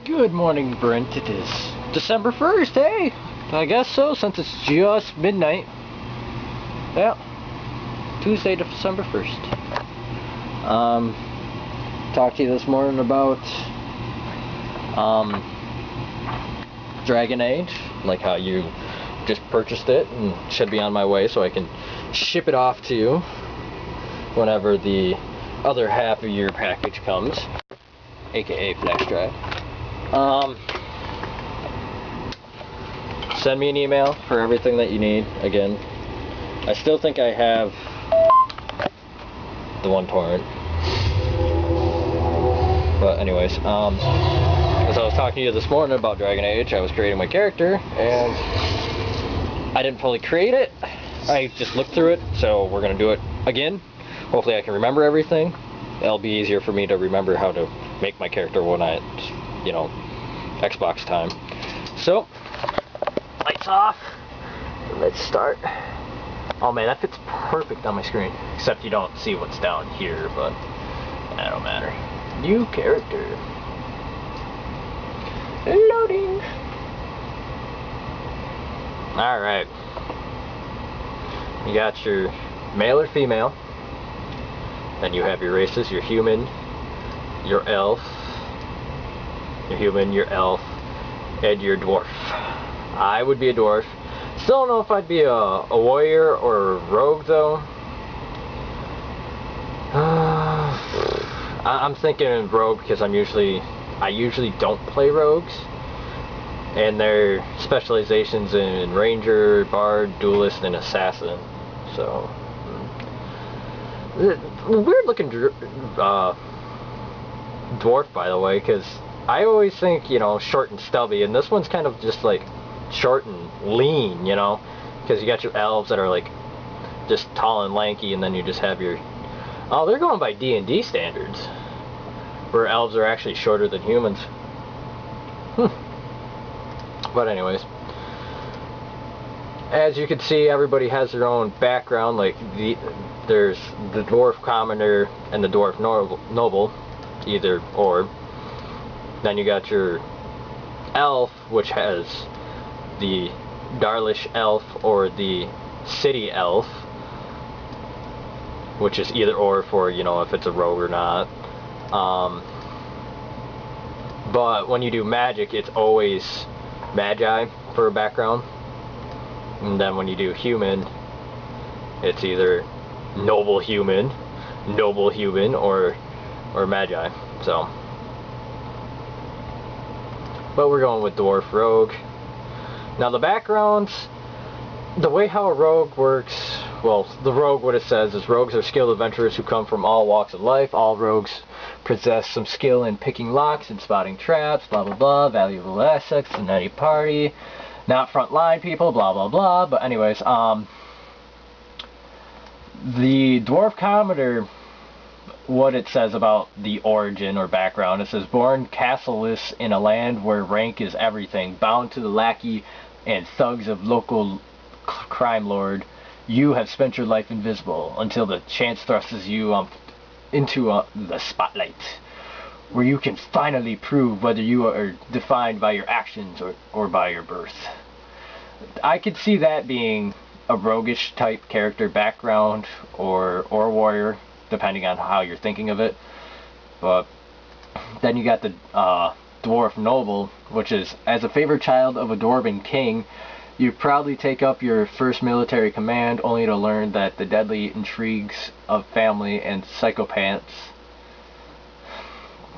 Good morning, Brent. It is December 1st, hey? I guess so, since it's just midnight. Yeah. Tuesday, December 1st. Talked to you this morning about Dragon Age, like how you just purchased it and should be on my way so I can ship it off to you whenever the other half of your package comes, aka flash drive. Send me an email for everything that you need. Again, I still think I have the one torrent, but anyways, as I was talking to you this morning about Dragon Age, I was creating my character and I didn't fully create it. I just looked through it, so we're gonna do it again. Hopefully I can remember everything. It'll be easier for me to remember how to make my character when I, you know, Xbox time. So, lights off. Let's start. Oh man, that fits perfect on my screen. Except you don't see what's down here, but that don't matter. New character. Loading. Alright. You got your male or female. Then you have your races, your human, your elf, your human, your elf, and your dwarf. I would be a dwarf. Still don't know if I'd be a warrior or a rogue though. I'm thinking rogue because I usually don't play rogues. And their specializations in ranger, bard, duelist, and assassin. So weird looking dwarf, by the way, because I always think, you know, short and stubby, and this one's kind of just like short and lean, you know, because you got your elves that are like just tall and lanky, and then you just have your, oh, they're going by D&D standards, where elves are actually shorter than humans. But anyways, as you can see, everybody has their own background. Like there's the dwarf commoner and the dwarf noble, either or. Then you got your elf, which has the Darlish elf or the city elf, which is either or for, you know, if it's a rogue or not. But when you do magic, it's always magi for a background. And then when you do human, it's either noble human, or magi. So, but we're going with dwarf rogue. Now the backgrounds, the way how a rogue works, well, the rogue, what it says is rogues are skilled adventurers who come from all walks of life. All rogues possess some skill in picking locks and spotting traps, blah blah blah, valuable assets in any party. Not frontline people, blah blah blah. But anyways, the dwarf commoner, what it says about the origin or background, it says born castleless in a land where rank is everything, bound to the lackey and thugs of local crime lord. You have spent your life invisible until the chance thrusts you into the spotlight, where you can finally prove whether you are defined by your actions or by your birth. I could see that being a roguish type character background or warrior, depending on how you're thinking of it. But then you got the dwarf noble, which is, as a favored child of a dwarven king, you proudly take up your first military command, only to learn that the deadly intrigues of family and psychopaths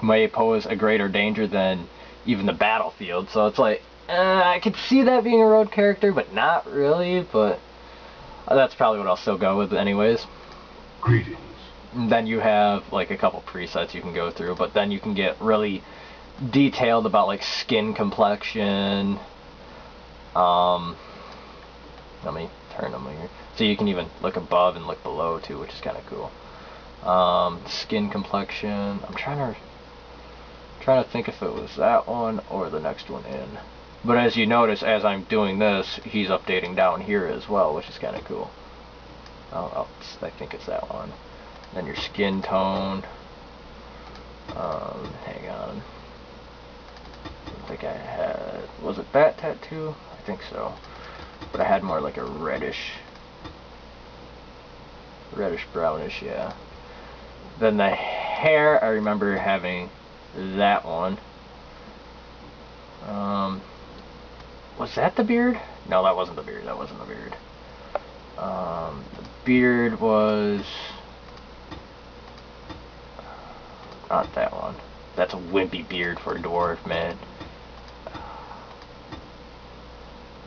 may pose a greater danger than even the battlefield. So it's like, I could see that being a rogue character, but not really. But that's probably what I'll still go with anyways. Greetings. And then you have like a couple presets you can go through, but then you can get really detailed about like skin complexion. Let me turn them here. So you can even look above and look below too, which is kind of cool. Skin complexion. I'm trying to think if it was that one or the next one in. But as you notice, as I'm doing this, he's updating down here as well, which is kind of cool. I think it's that one. Then your skin tone. Hang on. like I had, was it bat tattoo? I think so. But I had more like a reddish brownish, yeah. Then the hair, I remember having that one. Was that the beard? No, that wasn't the beard. That wasn't the beard. The beard was not that one. That's a wimpy beard for a dwarf, man.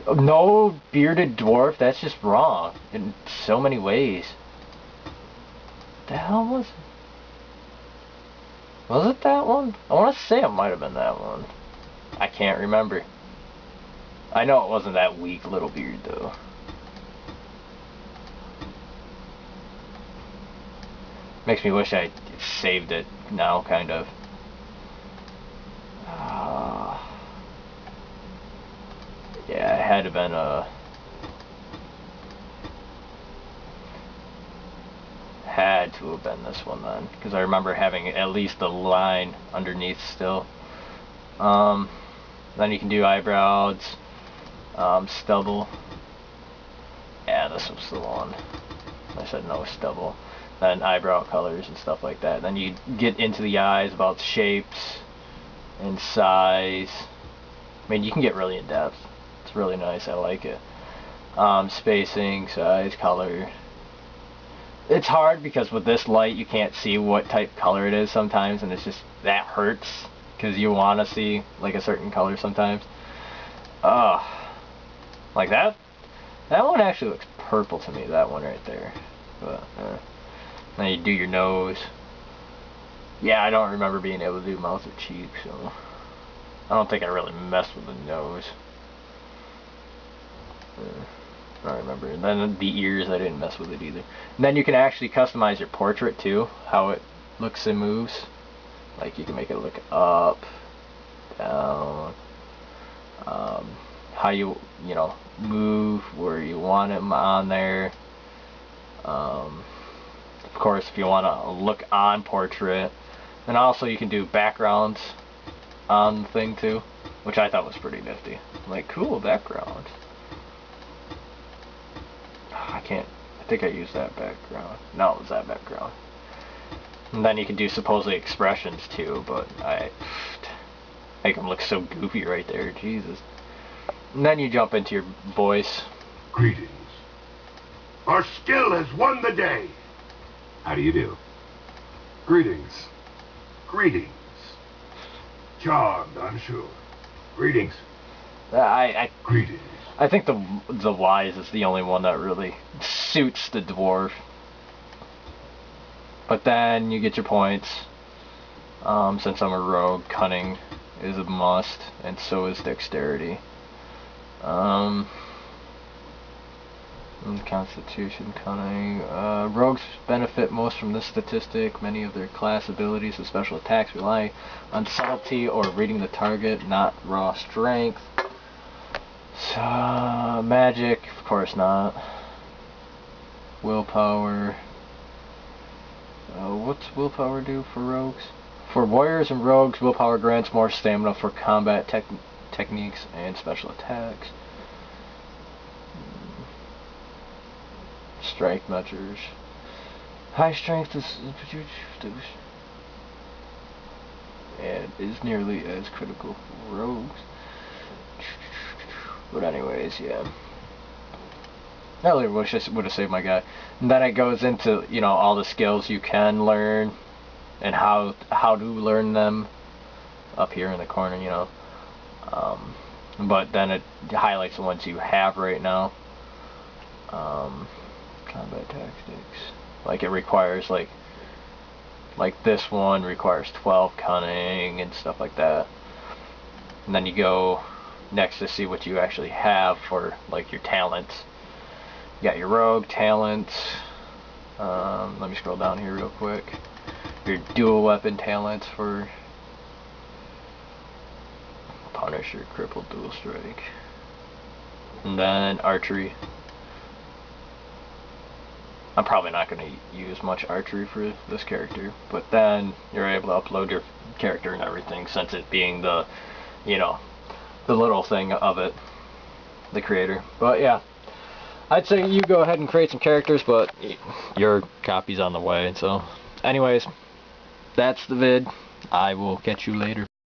No bearded dwarf. That's just wrong in so many ways. The hell was it? Was it that one? I want to say it might have been that one. I can't remember. I know it wasn't that weak little beard though. Makes me wish I saved it now, kind of. Yeah, it had to have been a... Had to have been this one then, because I remember having at least a line underneath still. Then you can do eyebrows, stubble. Yeah, this was the one. I said no stubble. Then eyebrow colors and stuff like that. Then you get into the eyes about shapes and size. I mean, you can get really in depth. It's really nice. I like it. Spacing, size, color. It's hard because with this light you can't see what type color it is sometimes, and it's just, that hurts because you want to see like a certain color sometimes. Like that one actually looks purple to me, that one right there. But then you do your nose. Yeah, I don't remember being able to do mouth or cheek, so I don't think I really messed with the nose. I don't remember. And then the ears, I didn't mess with it either. And then you can actually customize your portrait too, how it looks and moves. Like you can make it look up, down, how you know, move where you want it on there. Of course, if you want to look on portrait. And also you can do backgrounds on the thing too, which I thought was pretty nifty. Like, cool background. I think I used that background. No, it was that background. And then you can do supposedly expressions too, but I make them look so goofy right there, Jesus. And then you jump into your voice. Greetings. Our skill has won the day. How do you do? Greetings. Greetings. Charmed, I'm sure. Greetings. Greetings. I think the wise is the only one that really suits the dwarf. But then you get your points. Since I'm a rogue, cunning is a must, and so is dexterity. Constitution, cunning. Rogues benefit most from this statistic. Many of their class abilities and special attacks rely on subtlety or reading the target, not raw strength. So, magic, of course not. Willpower. What's willpower do for rogues? For warriors and rogues, willpower grants more stamina for combat techniques and special attacks. Strength measures. High strength is and is nearly as critical for rogues. But anyways, yeah. I really wish I would have saved my guy. And then it goes into, you know, all the skills you can learn and how to learn them up here in the corner, you know. But then it highlights the ones you have right now. Combat tactics. Like it requires like this one requires 12 cunning and stuff like that. And then you go next to see what you actually have for like your talents. You got your rogue talents. Let me scroll down here real quick. Your dual weapon talents for Punisher, crippled, dual strike. And then archery. I'm probably not going to use much archery for this character, but then you're able to upload your character and everything, since it being the, you know, the little thing of it, the creator. But yeah, I'd say you go ahead and create some characters, but your copy's on the way. So anyways, that's the vid. I will catch you later.